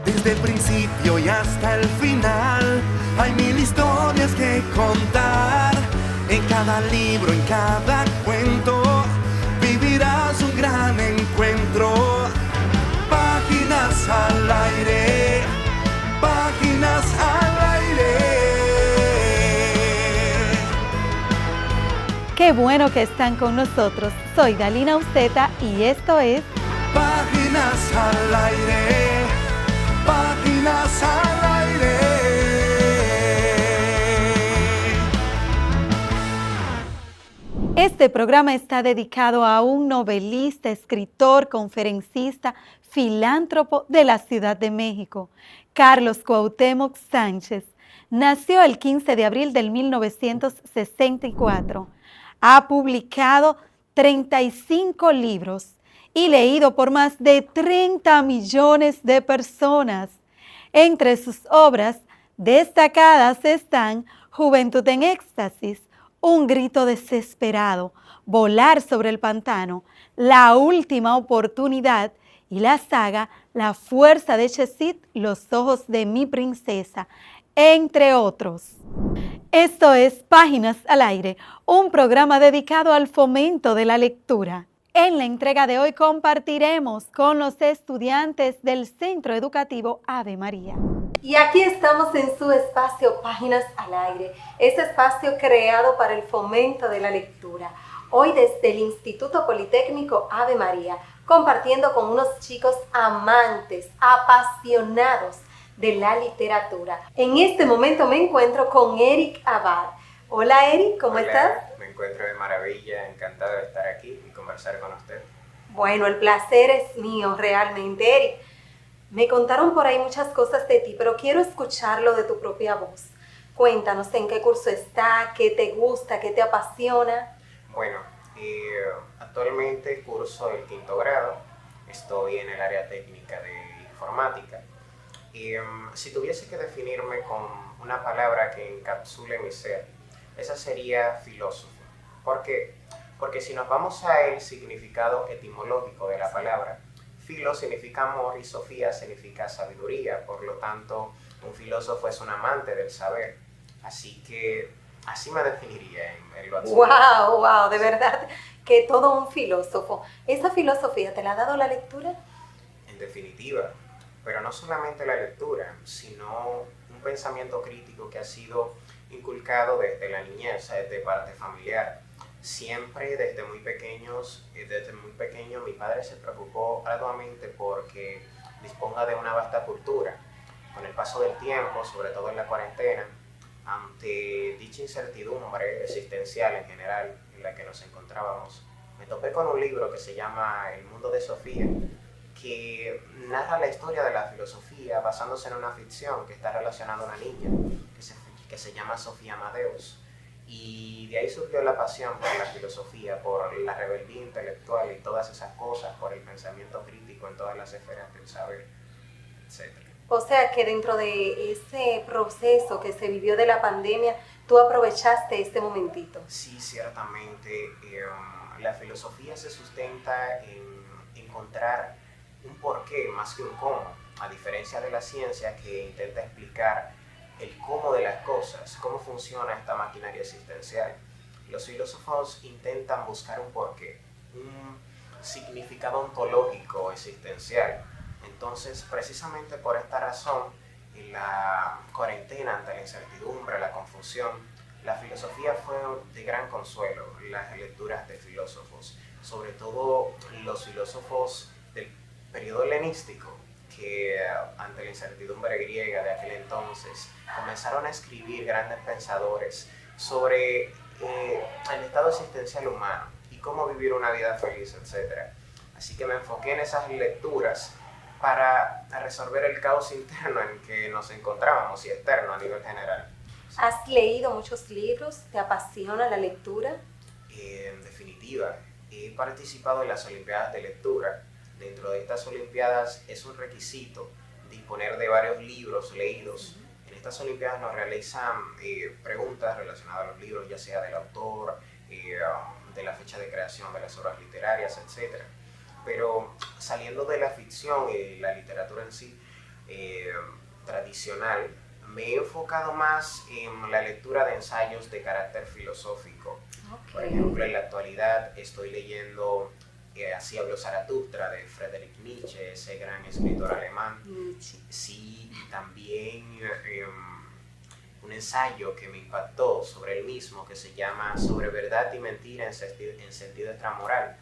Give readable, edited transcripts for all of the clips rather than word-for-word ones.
Desde el principio y hasta el final hay mil historias que contar. En cada libro, en cada cuento vivirás un gran encuentro. Páginas al aire, páginas al aire. Qué bueno que están con nosotros. Soy Dalina Uceta y esto es Páginas al aire, páginas al aire. Este programa está dedicado a un novelista, escritor, conferencista, filántropo de la Ciudad de México, Carlos Cuauhtémoc Sánchez. Nació el 15 de abril del 1964. Ha publicado 35 libros y leído por más de 30 millones de personas. Entre sus obras destacadas están Juventud en Éxtasis, Un grito desesperado, Volar sobre el pantano, La última oportunidad y la saga La fuerza de Chesit, Los ojos de mi princesa, entre otros. Esto es Páginas al Aire, un programa dedicado al fomento de la lectura. En la entrega de hoy compartiremos con los estudiantes del Centro Educativo Ave María. Y aquí estamos en su espacio Páginas al Aire, ese espacio creado para el fomento de la lectura. Hoy desde el Instituto Politécnico Ave María, compartiendo con unos chicos amantes, apasionados de la literatura. En este momento me encuentro con Eric Abad. Hola Eric, ¿cómo estás? Me encuentro de maravilla, encantado de estar aquí y conversar con usted. Bueno, el placer es mío realmente, Eric. Me contaron por ahí muchas cosas de ti, pero quiero escucharlo de tu propia voz. Cuéntanos en qué curso está, qué te gusta, qué te apasiona. Bueno, actualmente curso el 5º grado, estoy en el área técnica de informática. Y si tuviese que definirme con una palabra que encapsule mi ser, esa sería filósofo. ¿Por qué? Porque si nos vamos al significado etimológico de la palabra, filo significa amor y sofía significa sabiduría. Por lo tanto, un filósofo es un amante del saber. Así que así me definiría en lo absoluto. ¡Wow! De verdad que todo un filósofo. ¿Esa filosofía te la ha dado la lectura? En definitiva. Pero no solamente la lectura, sino un pensamiento crítico que ha sido inculcado desde la niñez, desde parte familiar. Siempre desde muy pequeño mi padre se preocupó arduamente porque disponga de una vasta cultura. Con el paso del tiempo, sobre todo en la cuarentena, ante dicha incertidumbre existencial en general en la que nos encontrábamos, me topé con un libro que se llama El mundo de Sofía, que narra la historia de la filosofía basándose en una ficción que está relacionada a una niña que se llama Sofía Amadeus. Y de ahí surgió la pasión por la filosofía, por la rebeldía intelectual y todas esas cosas, por el pensamiento crítico en todas las esferas del saber, etc. O sea que dentro de ese proceso que se vivió de la pandemia, tú aprovechaste este momentito. Sí, ciertamente. La filosofía se sustenta en encontrar un porqué más que un cómo, a diferencia de la ciencia que intenta explicar el cómo de las cosas, cómo funciona esta maquinaria existencial. Los filósofos intentan buscar un porqué, un significado ontológico existencial. Entonces, precisamente por esta razón, en la cuarentena, ante la incertidumbre, la confusión, la filosofía fue de gran consuelo, las lecturas de filósofos, sobre todo los filósofos del periodo helenístico, que ante la incertidumbre griega de aquel entonces comenzaron a escribir grandes pensadores sobre el estado existencial humano y cómo vivir una vida feliz, etc. Así que me enfoqué en esas lecturas para resolver el caos interno en que nos encontrábamos y externo a nivel general. ¿Has leído muchos libros? ¿Te apasiona la lectura? En definitiva, he participado en las Olimpiadas de Lectura. Dentro de estas Olimpiadas es un requisito disponer de varios libros leídos. En estas Olimpiadas nos realizan preguntas relacionadas a los libros, ya sea del autor, de la fecha de creación de las obras literarias, etc. Pero saliendo de la ficción y la literatura en sí, eh, tradicional, me he enfocado más en la lectura de ensayos de carácter filosófico. Okay. Por ejemplo, en la actualidad estoy leyendo Así habló Zaratustra de Friedrich Nietzsche, ese gran escritor alemán. Nietzsche. Sí, y también un ensayo que me impactó sobre el mismo que se llama Sobre verdad y mentira en sentido extramoral,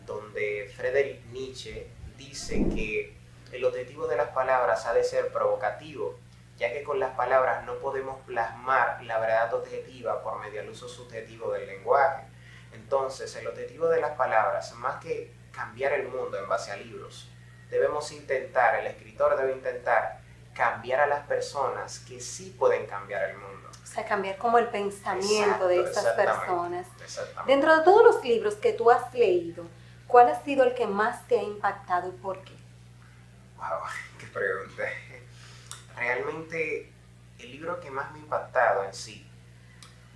donde Friedrich Nietzsche dice que el objetivo de las palabras ha de ser provocativo, ya que con las palabras no podemos plasmar la verdad objetiva por medio del uso subjetivo del lenguaje. Entonces, el objetivo de las palabras, más que cambiar el mundo en base a libros, el escritor debe intentar cambiar a las personas que sí pueden cambiar el mundo. O sea, cambiar como el pensamiento de estas personas. Exactamente. Dentro de todos los libros que tú has leído, ¿cuál ha sido el que más te ha impactado y por qué? Wow, qué pregunta. Realmente, el libro que más me ha impactado en sí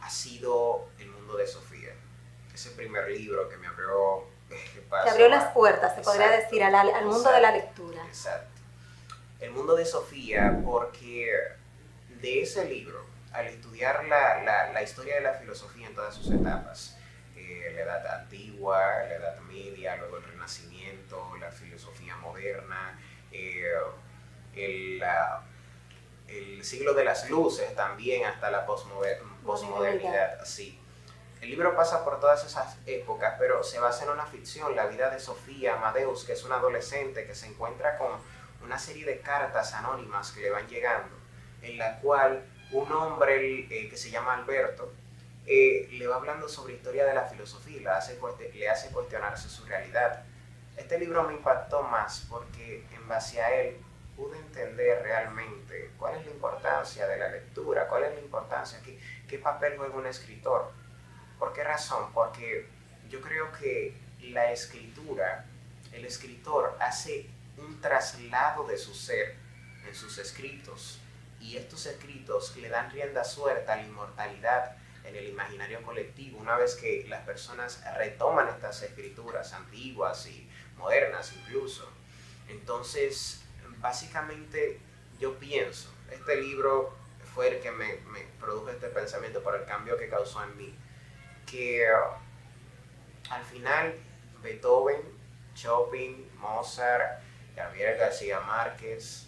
ha sido El mundo de Sofía. Ese primer libro que me abrió te abrió las puertas, se podría decir, al mundo de la lectura. Exacto. El mundo de Sofía, porque de ese libro, al estudiar la historia de la filosofía en todas sus etapas, la edad antigua, la edad media, luego el Renacimiento, la filosofía moderna, el siglo de las luces también, hasta la posmodernidad, así. El libro pasa por todas esas épocas, pero se basa en una ficción, la vida de Sofía Amadeus, que es una adolescente que se encuentra con una serie de cartas anónimas que le van llegando, en la cual un hombre que se llama Alberto le va hablando sobre historia de la filosofía y le hace cuestionarse su realidad. Este libro me impactó más porque en base a él pude entender realmente cuál es la importancia de la lectura, cuál es la importancia, qué papel juega un escritor. ¿Por qué razón? Porque yo creo que la escritura, el escritor hace un traslado de su ser en sus escritos, y estos escritos le dan rienda suelta a la inmortalidad en el imaginario colectivo, una vez que las personas retoman estas escrituras antiguas y modernas incluso. Entonces, básicamente yo pienso, este libro fue el que me produjo este pensamiento por el cambio que causó en mí, que al final Beethoven, Chopin, Mozart, Gabriel García Márquez,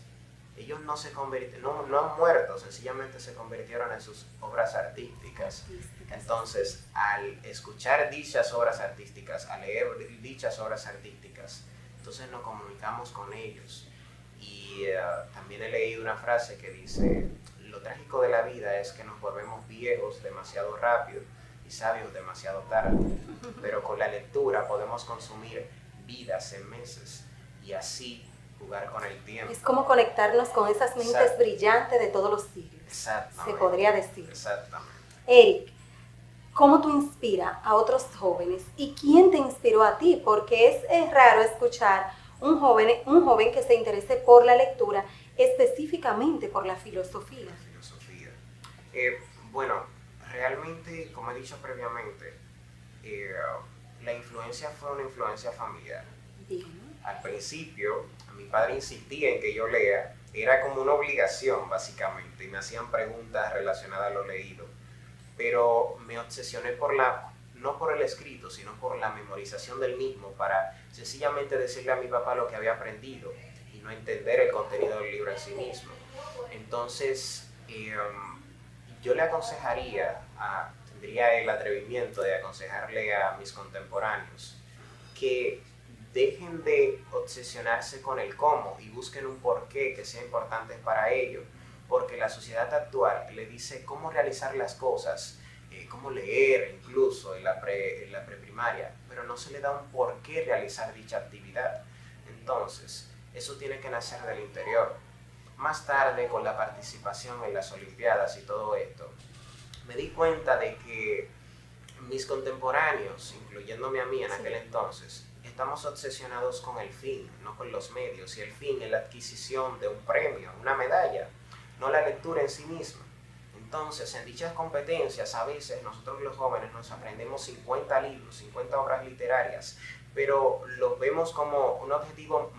ellos no han muerto, sencillamente se convirtieron en sus obras artísticas. Entonces, al escuchar dichas obras artísticas, al leer dichas obras artísticas, entonces nos comunicamos con ellos. Y también he leído una frase que dice: lo trágico de la vida es que nos volvemos viejos demasiado rápido y sabios demasiado tarde, pero con la lectura podemos consumir vidas en meses y así jugar con el tiempo. Es como conectarnos con esas mentes brillantes de todos los siglos. Exactamente. Se podría decir. Exactamente. Eric, ¿cómo tú inspiras a otros jóvenes y quién te inspiró a ti? Porque es raro escuchar un joven que se interese por la lectura, específicamente por la filosofía. Bueno, realmente, como he dicho previamente, la influencia fue una influencia familiar. Bien. Al principio, mi padre insistía en que yo lea, era como una obligación básicamente, y me hacían preguntas relacionadas a lo leído, pero me obsesioné no por el escrito, sino por la memorización del mismo, para sencillamente decirle a mi papá lo que había aprendido y no entender el contenido del libro en sí mismo. Entonces, yo le tendría el atrevimiento de aconsejarle a mis contemporáneos que dejen de obsesionarse con el cómo y busquen un porqué que sea importante para ellos, porque la sociedad actual le dice cómo realizar las cosas, cómo leer incluso en la preprimaria, pero no se le da un porqué realizar dicha actividad. Entonces, eso tiene que nacer del interior. Más tarde, con la participación en las Olimpiadas y todo esto, me di cuenta de que mis contemporáneos, incluyéndome a mí en aquel entonces, estamos obsesionados con el fin, no con los medios, y el fin es la adquisición de un premio, una medalla, no la lectura en sí misma. Entonces, en dichas competencias, a veces nosotros los jóvenes nos aprendemos 50 libros, 50 obras literarias, pero los vemos como un objetivo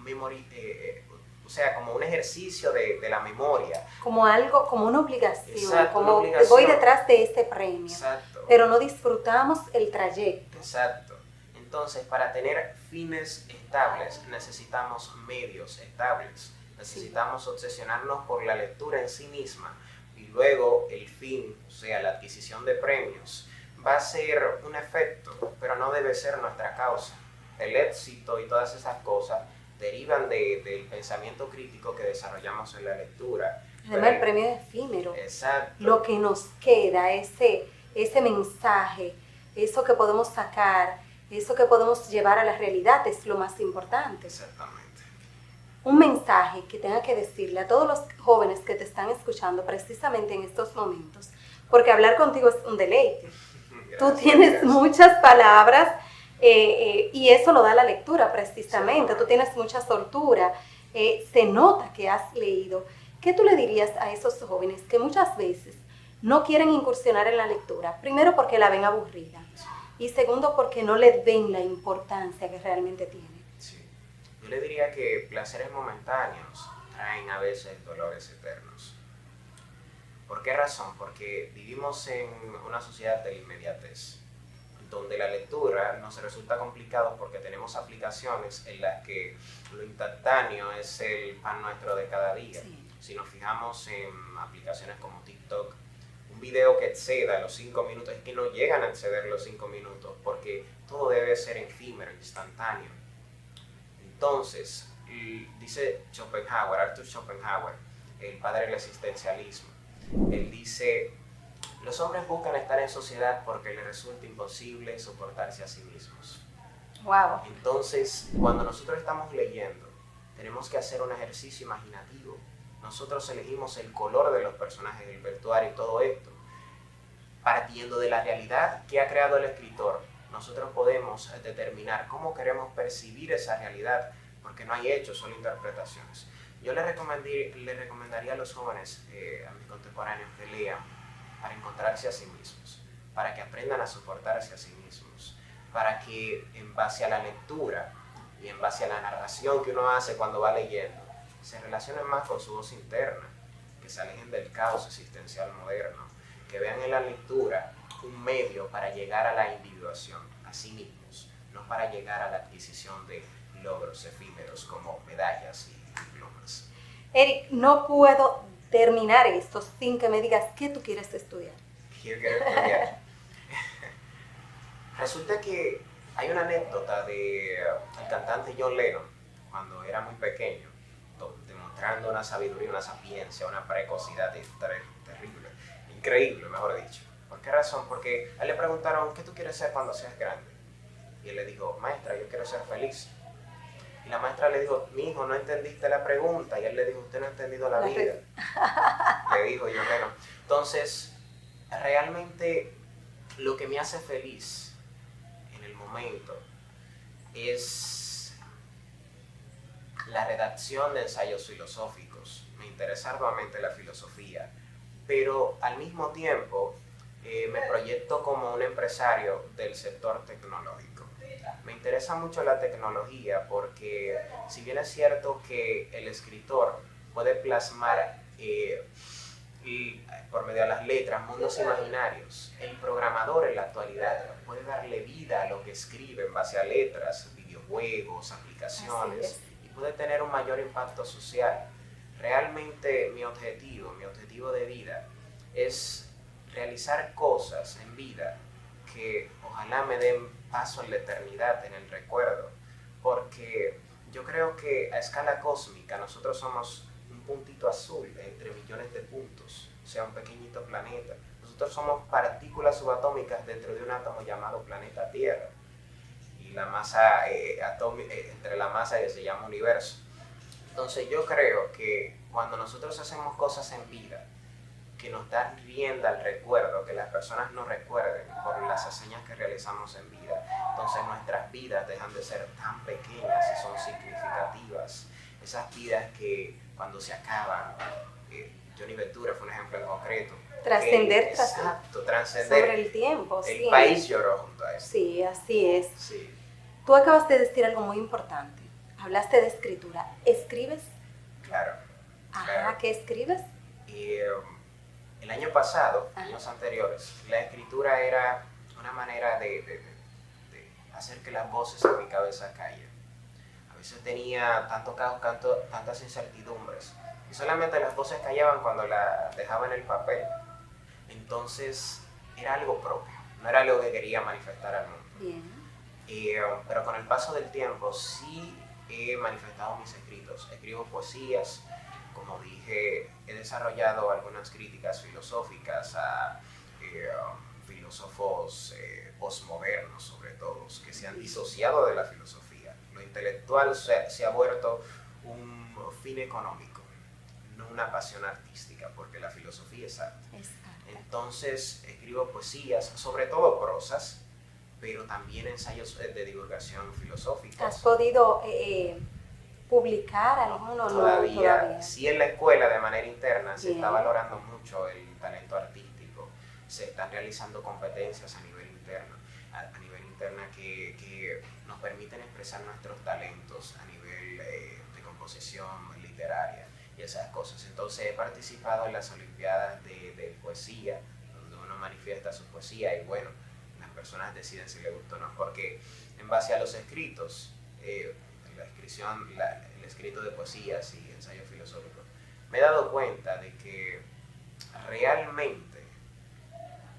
sea, como un ejercicio de la memoria. Como algo, como una obligación, Exacto, como una obligación. voy detrás de este premio, Exacto. pero no disfrutamos el trayecto. Exacto. Entonces, para tener fines estables, necesitamos medios estables. Necesitamos obsesionarnos por la lectura en sí misma. Y luego el fin, o sea, la adquisición de premios, va a ser un efecto, pero no debe ser nuestra causa. El éxito y todas esas cosas derivan del pensamiento crítico que desarrollamos en la lectura. Además, el premio es efímero. Exacto. Lo que nos queda, ese mensaje, eso que podemos sacar, eso que podemos llevar a la realidad es lo más importante. Exactamente. Un mensaje que tenga que decirle a todos los jóvenes que te están escuchando precisamente en estos momentos, porque hablar contigo es un deleite. Gracias, Tú tienes gracias. muchas palabras y eso lo da la lectura precisamente. Tú tienes mucha soltura, se nota que has leído. ¿Qué tú le dirías a esos jóvenes que muchas veces no quieren incursionar en la lectura? Primero porque la ven aburrida y segundo porque no le ven la importancia que realmente tiene. Sí. Yo le diría que placeres momentáneos traen a veces dolores eternos. ¿Por qué razón? Porque vivimos en una sociedad de inmediatez, donde la lectura nos resulta complicado porque tenemos aplicaciones en las que lo instantáneo es el pan nuestro de cada día. Sí. Si nos fijamos en aplicaciones como TikTok, un video que exceda los 5 minutos, es que no llegan a exceder los 5 minutos porque todo debe ser efímero, instantáneo. Entonces, dice Arthur Schopenhauer, el padre del existencialismo, él dice: los hombres buscan estar en sociedad porque les resulta imposible soportarse a sí mismos. Wow. Entonces, cuando nosotros estamos leyendo, tenemos que hacer un ejercicio imaginativo. Nosotros elegimos el color de los personajes del vestuario y todo esto. Partiendo de la realidad que ha creado el escritor, nosotros podemos determinar cómo queremos percibir esa realidad, porque no hay hechos, solo interpretaciones. Yo le recomendaría a los jóvenes, a mis contemporáneos, que lean para encontrarse a sí mismos, para que aprendan a soportarse a sí mismos, para que en base a la lectura y en base a la narración que uno hace cuando va leyendo, se relacionen más con su voz interna, que se alejen del caos existencial moderno, que vean en la lectura un medio para llegar a la individuación, a sí mismos, no para llegar a la adquisición de logros efímeros como medallas y diplomas. Eric, no puedo terminar esto sin que me digas qué tú quieres estudiar. Quiero estudiar. Resulta que hay una anécdota del cantante John Lennon, cuando era muy pequeño, demostrando una sabiduría, una sapiencia, una precocidad terrible, increíble, mejor dicho. ¿Por qué razón? Porque a él le preguntaron: ¿qué tú quieres ser cuando seas grande? Y él le dijo: maestra, yo quiero ser feliz. Y la maestra le dijo: mi hijo, no entendiste la pregunta. Y él le dijo: usted no ha entendido la vida. Le dijo John Lennon. Entonces, realmente lo que me hace feliz en el momento es la redacción de ensayos filosóficos. Me interesa arduamente la filosofía, pero al mismo tiempo me proyecto como un empresario del sector tecnológico. Me interesa mucho la tecnología porque, si bien es cierto que el escritor puede plasmar por medio de las letras mundos imaginarios, el programador en la actualidad puede darle vida a lo que escribe en base a letras, videojuegos, aplicaciones, y puede tener un mayor impacto social. Realmente mi objetivo de vida es realizar cosas en vida que ojalá me den paso en la eternidad, en el recuerdo, porque yo creo que a escala cósmica nosotros somos un puntito azul entre millones de puntos, o sea, un pequeñito planeta. Nosotros somos partículas subatómicas dentro de un átomo llamado planeta Tierra, y la masa entre la masa que se llama universo. Entonces yo creo que cuando nosotros hacemos cosas en vida que nos dan rienda al recuerdo, que las personas nos recuerden por las hazañas que realizamos en vida, entonces nuestras vidas dejan de ser tan pequeñas y son significativas. Esas vidas que cuando se acaban, Johnny Ventura fue un ejemplo en concreto. Trascender, trascender sobre el tiempo. El sí. país lloró junto a eso. Sí, así es. Sí, Tú acabas de decir algo muy importante. Hablaste de escritura. ¿Escribes? Claro. Ajá, claro. ¿qué escribes? Y, el año pasado, Ajá. años anteriores, la escritura era una manera de hacer que las voces en mi cabeza callen. A veces tenía tanto caos, tantas incertidumbres, y solamente las voces callaban cuando la dejaba en el papel. Entonces era algo propio, no era algo que quería manifestar al mundo. Bien. Pero con el paso del tiempo sí he manifestado mis escritos. Escribo poesías, como dije, he desarrollado algunas críticas filosóficas a filósofos postmodernos, sobre todo, que se han disociado de la filosofía. Lo intelectual se ha vuelto un fin económico, no una pasión artística, porque la filosofía es arte. Exacto. Entonces escribo poesías, sobre todo prosas, pero también ensayos de divulgación filosófica. ¿Has podido publicar alguno? Todavía, sí, en la escuela de manera interna se Bien. está valorando mucho el talento artístico, se están realizando competencias a nivel interno, que nos permiten expresar nuestros talentos a nivel de composición literaria y esas cosas. Entonces he participado en las olimpiadas de poesía, donde uno manifiesta su poesía y bueno, las personas deciden si les gusta o no, porque en base a los escritos, el escrito de poesías y ensayos filosóficos, me he dado cuenta de que realmente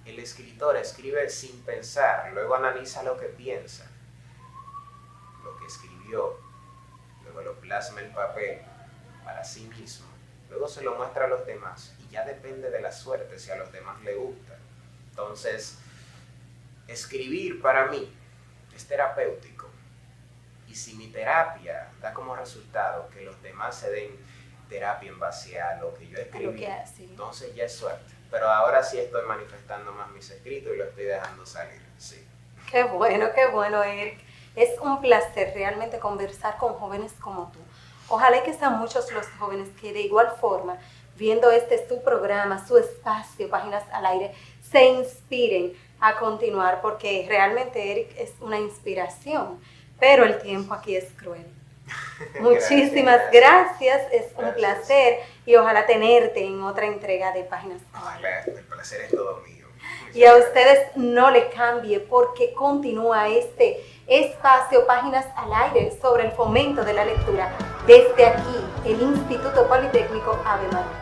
el escritor escribe sin pensar, luego analiza lo que piensa, lo que escribió, luego lo plasma en papel para sí mismo, luego se lo muestra a los demás y ya depende de la suerte si a los demás le gusta. Entonces, escribir para mí es terapéutico. Y si mi terapia da como resultado que los demás se den terapia en base a lo que yo escribí, Sí. entonces ya es suerte. Pero ahora sí estoy manifestando más mis escritos y lo estoy dejando salir, sí. Qué bueno, Eric. Es un placer realmente conversar con jóvenes como tú. Ojalá que sean muchos los jóvenes que de igual forma, viendo su programa, su espacio, Páginas al Aire, se inspiren a continuar, porque realmente Eric es una inspiración. Pero el tiempo aquí es cruel. Muchísimas gracias. Es un placer y ojalá tenerte en otra entrega de Páginas al Aire. Ojalá, el placer es todo mío. Y a ustedes no le cambie, porque continúa este espacio Páginas al Aire sobre el fomento de la lectura desde aquí, el Instituto Politécnico Ave María.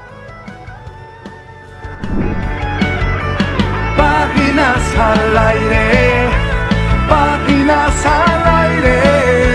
Páginas al aire, páginas al aire.